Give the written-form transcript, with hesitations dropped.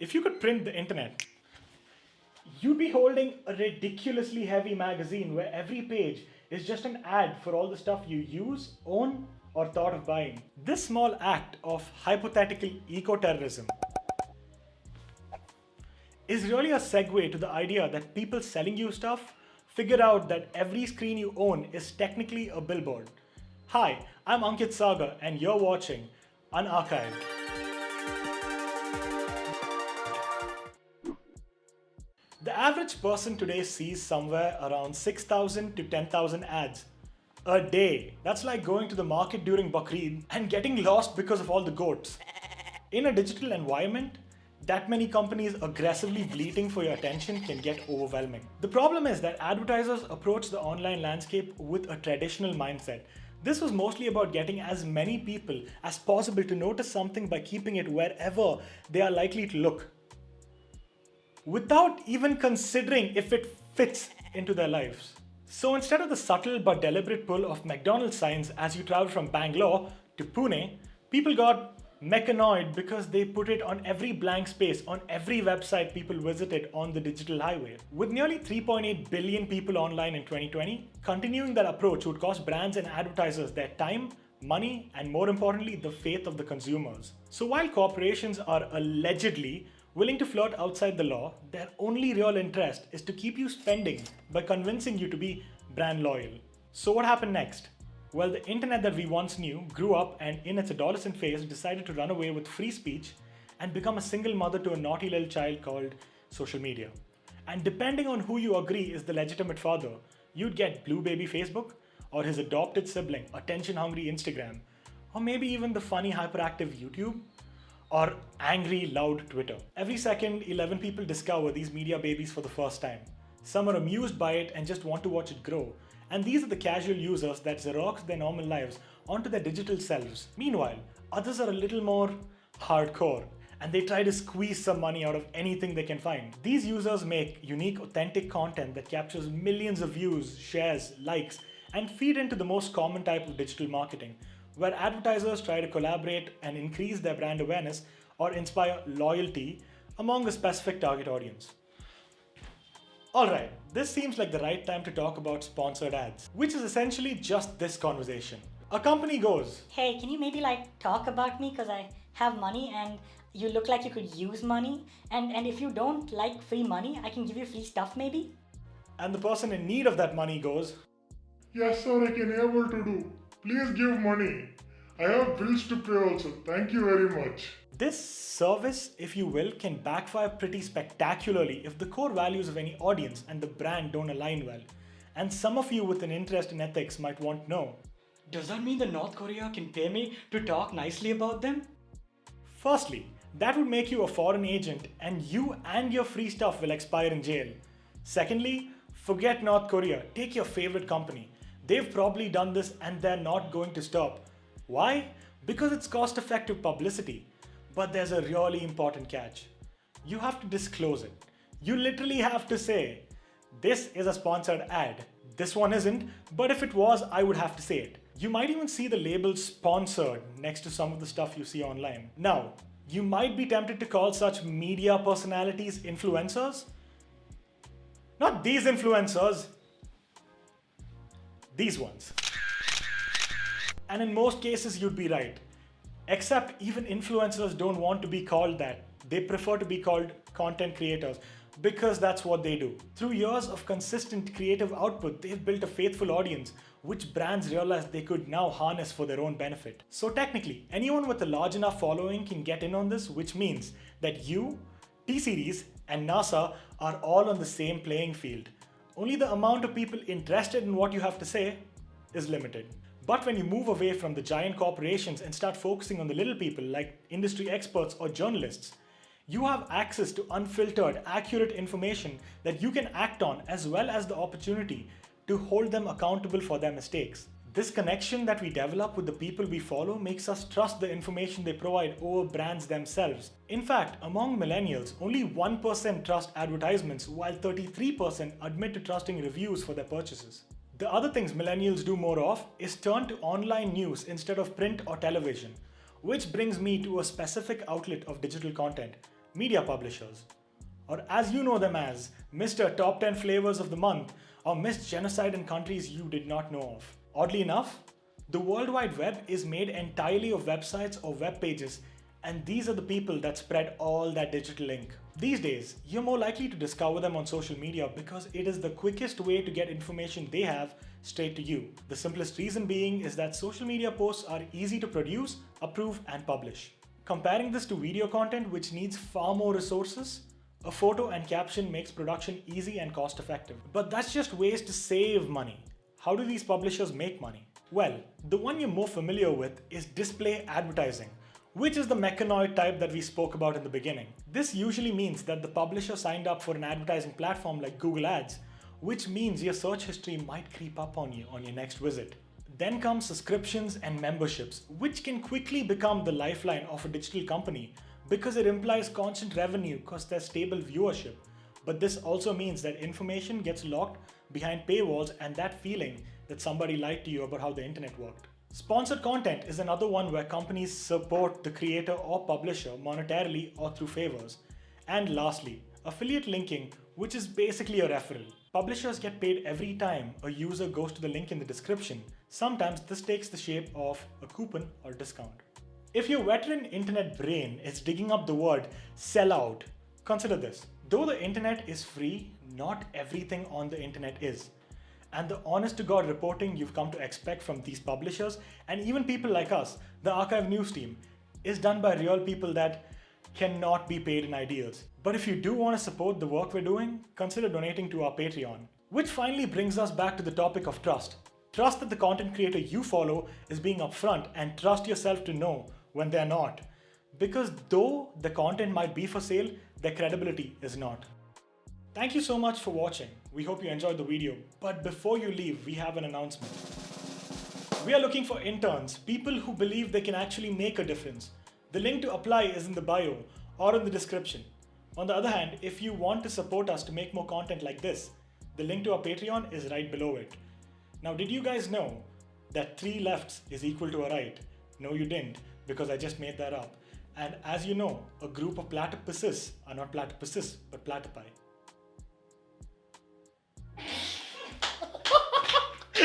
If you could print the internet, you'd be holding a ridiculously heavy magazine where every page is just an ad for all the stuff you use, own, or thought of buying. This small act of hypothetical eco-terrorism is really a segue to the idea that people selling you stuff figure out that every screen you own is technically a billboard. Hi, I'm Ankith Sagar and you're watching Unarchived. The average person today sees somewhere around 6,000 to 10,000 ads a day. That's like going to the market during Bakrid and getting lost because of all the goats. In a digital environment, that many companies aggressively bleating for your attention can get overwhelming. The problem is that advertisers approach the online landscape with a traditional mindset. This was mostly about getting as many people as possible to notice something by keeping it wherever they are likely to look, without even considering if it fits into their lives. So instead of the subtle but deliberate pull of McDonald's signs as you travel from Bangalore to Pune, people got mechanoid because they put it on every blank space on every website people visited on the digital highway. With nearly 3.8 billion people online in 2020, continuing that approach would cost brands and advertisers their time, money, and more importantly, the faith of the consumers. So while corporations are allegedly willing to flirt outside the law, their only real interest is to keep you spending by convincing you to be brand loyal. So what happened next? Well, the internet that we once knew grew up and in its adolescent phase decided to run away with free speech and become a single mother to a naughty little child called social media. And depending on who you agree is the legitimate father, you'd get blue baby Facebook or his adopted sibling, attention hungry Instagram, or maybe even the funny hyperactive YouTube or angry loud Twitter. Every second, 11 people discover these media babies for the first time. Some are amused by it and just want to watch it grow. And these are the casual users that Xerox their normal lives onto their digital selves. Meanwhile, others are a little more hardcore and they try to squeeze some money out of anything they can find. These users make unique, authentic content that captures millions of views, shares, likes, and feed into the most common type of digital marketing, where advertisers try to collaborate and increase their brand awareness or inspire loyalty among a specific target audience. Alright, this seems like the right time to talk about sponsored ads, which is essentially just this conversation. A company goes, Hey, can you maybe talk about me because I have money and you look like you could use money, and if you don't like free money, I can give you free stuff maybe? and the person in need of that money goes, Yes, sir, I can able to do. Please give money. I have bills to pay also. Thank you very much. This service, if you will, can backfire pretty spectacularly if the core values of any audience and the brand don't align well. And some of you with an interest in ethics might want to know, Does that mean that North Korea can pay me to talk nicely about them? firstly, that would make you a foreign agent and you and your free stuff will expire in jail. Secondly, forget North Korea, take your favorite company. They've probably done this and they're not going to stop. Why? Because it's cost-effective publicity. But there's a really important catch. You have to disclose it. You literally have to say, this is a sponsored ad. This one isn't, but if it was, I would have to say it. You might even see the label sponsored next to some of the stuff you see online. Now, you might be tempted to call such media personalities influencers. Not these influencers, these ones. And in most cases, you'd be right. Except even influencers don't want to be called that. They prefer to be called content creators because that's what they do. Through years of consistent creative output, they've built a faithful audience, which brands realized they could now harness for their own benefit. So technically, anyone with a large enough following can get in on this, which means that you, T-Series, and NASA are all on the same playing field. Only the amount of people interested in what you have to say is limited. But when you move away from the giant corporations and start focusing on the little people like industry experts or journalists, you have access to unfiltered, accurate information that you can act on, as well as the opportunity to hold them accountable for their mistakes. This connection that we develop with the people we follow makes us trust the information they provide over brands themselves. In fact, among millennials, only 1% trust advertisements, while 33% admit to trusting reviews for their purchases. The other things millennials do more of is turn to online news instead of print or television, which brings me to a specific outlet of digital content, media publishers, or as you know them as Mr. Top 10 Flavors of the Month or Miss Genocide in countries you did not know of. Oddly enough, the World Wide Web is made entirely of websites or web pages, and these are the people that spread all that digital ink. These days, you're more likely to discover them on social media because it is the quickest way to get information they have straight to you. The simplest reason being is that social media posts are easy to produce, approve, and publish. Comparing this to video content, which needs far more resources, a photo and caption makes production easy and cost effective. But that's just ways to save money. How do these publishers make money? Well, the one you're more familiar with is display advertising, which is the mechanoid type that we spoke about in the beginning. This usually means that the publisher signed up for an advertising platform like Google Ads, which means your search history might creep up on you on your next visit. Then come subscriptions and memberships, which can quickly become the lifeline of a digital company because it implies constant revenue because there's stable viewership. But this also means that information gets locked behind paywalls and that feeling that somebody lied to you about how the internet worked. Sponsored content is another one where companies support the creator or publisher monetarily or through favors. And lastly, affiliate linking, which is basically a referral. Publishers get paid every time a user goes to the link in the description. Sometimes this takes the shape of a coupon or discount. If your veteran internet brain is digging up the word sellout, consider this. Though the internet is free, not everything on the internet is. And the honest to God reporting you've come to expect from these publishers and even people like us, the archive news team, is done by real people that cannot be paid in ideals. But if you do want to support the work we're doing, consider donating to our Patreon. Which finally brings us back to the topic of trust. Trust that the content creator you follow is being upfront, and trust yourself to know when they're not. Because though the content might be for sale, their credibility is not. Thank you so much for watching. We hope you enjoyed the video. But before you leave, we have an announcement. We are looking for interns, people who believe they can actually make a difference. The link to apply is in the bio or in the description. On the other hand, if you want to support us to make more content like this, the link to our Patreon is right below it. Now, did you guys know that 3 lefts is equal to a right? No, you didn't, because I just made that up. And as you know, a group of platypuses are not platypuses, but platypi.